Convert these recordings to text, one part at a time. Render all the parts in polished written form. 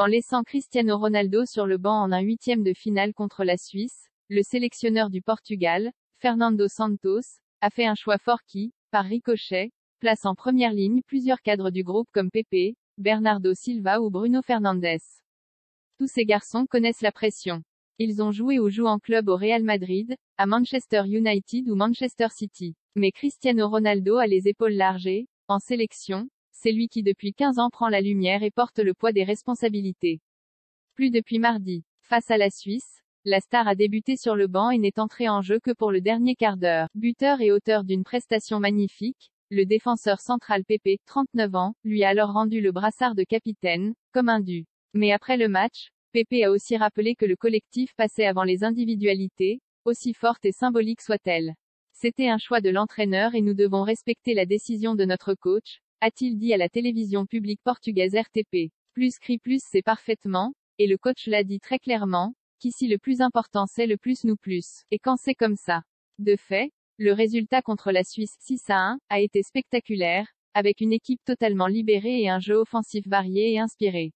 En laissant Cristiano Ronaldo sur le banc en un huitième de finale contre la Suisse, le sélectionneur du Portugal, Fernando Santos, a fait un choix fort qui, par ricochet, place en première ligne plusieurs cadres du groupe comme Pepe, Bernardo Silva ou Bruno Fernandes. Tous ces garçons connaissent la pression. Ils ont joué ou jouent en club au Real Madrid, à Manchester United ou Manchester City. Mais Cristiano Ronaldo a les épaules larges et, en sélection, c'est lui qui depuis 15 ans prend la lumière et porte le poids des responsabilités. Plus depuis mardi. Face à la Suisse, la star a débuté sur le banc et n'est entré en jeu que pour le dernier quart d'heure. Buteur et auteur d'une prestation magnifique, le défenseur central Pepe, 39 ans, lui a alors rendu le brassard de capitaine, comme un dû. Mais après le match, Pepe a aussi rappelé que le collectif passait avant les individualités, aussi fortes et symboliques soient-elles. C'était un choix de l'entraîneur et nous devons respecter la décision de notre coach, a-t-il dit à la télévision publique portugaise RTP. Plus crie plus c'est parfaitement, et le coach l'a dit très clairement, qu'ici le plus important c'est le plus nous plus. Et quand c'est comme ça. De fait, le résultat contre la Suisse 6-1 a été spectaculaire, avec une équipe totalement libérée et un jeu offensif varié et inspiré.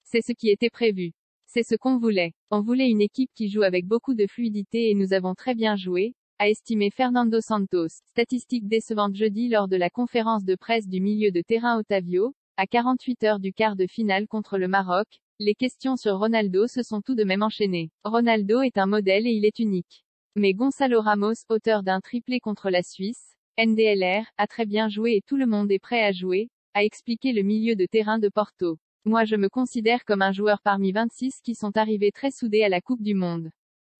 C'est ce qui était prévu. C'est ce qu'on voulait. On voulait une équipe qui joue avec beaucoup de fluidité et nous avons très bien joué, a estimé Fernando Santos. Statistique décevante jeudi lors de la conférence de presse du milieu de terrain Otavio, à 48 heures du quart de finale contre le Maroc, les questions sur Ronaldo se sont tout de même enchaînées. Ronaldo est un modèle et il est unique. Mais Gonçalo Ramos, auteur d'un triplé contre la Suisse, NDLR, a très bien joué et tout le monde est prêt à jouer, a expliqué le milieu de terrain de Porto. Moi je me considère comme un joueur parmi 26 qui sont arrivés très soudés à la Coupe du Monde.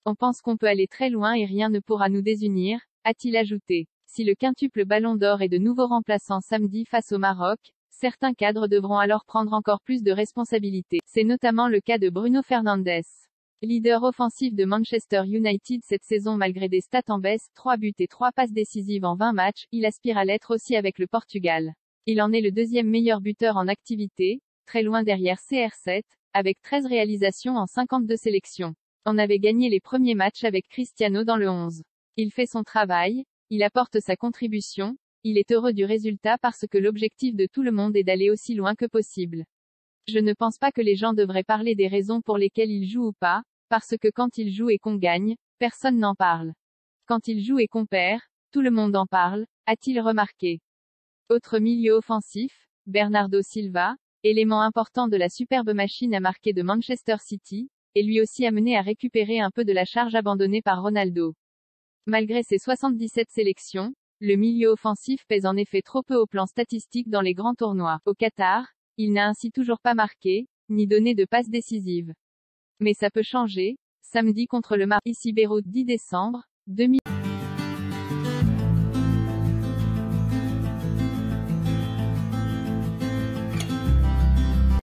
On pense qu'on peut aller très loin et rien ne pourra nous désunir, a-t-il ajouté. Si le quintuple Ballon d'Or est de nouveau remplaçant samedi face au Maroc, certains cadres devront alors prendre encore plus de responsabilités. C'est notamment le cas de Bruno Fernandes. Leader offensif de Manchester United cette saison malgré des stats en baisse, 3 buts et 3 passes décisives en 20 matchs, il aspire à l'être aussi avec le Portugal. Il en est le deuxième meilleur buteur en activité, très loin derrière CR7, avec 13 réalisations en 52 sélections. On avait gagné les premiers matchs avec Cristiano dans le 11. Il fait son travail, il apporte sa contribution, il est heureux du résultat parce que l'objectif de tout le monde est d'aller aussi loin que possible. Je ne pense pas que les gens devraient parler des raisons pour lesquelles il joue ou pas, parce que quand il joue et qu'on gagne, personne n'en parle. Quand il joue et qu'on perd, tout le monde en parle, a-t-il remarqué. Autre milieu offensif, Bernardo Silva, élément important de la superbe machine à marquer de Manchester City, est lui aussi amené à récupérer un peu de la charge abandonnée par Ronaldo. Malgré ses 77 sélections, le milieu offensif pèse en effet trop peu au plan statistique dans les grands tournois. Au Qatar, il n'a ainsi toujours pas marqué, ni donné de passe décisive. Mais ça peut changer, samedi contre le Maroc. Ici Beyrouth 10 décembre, 2000.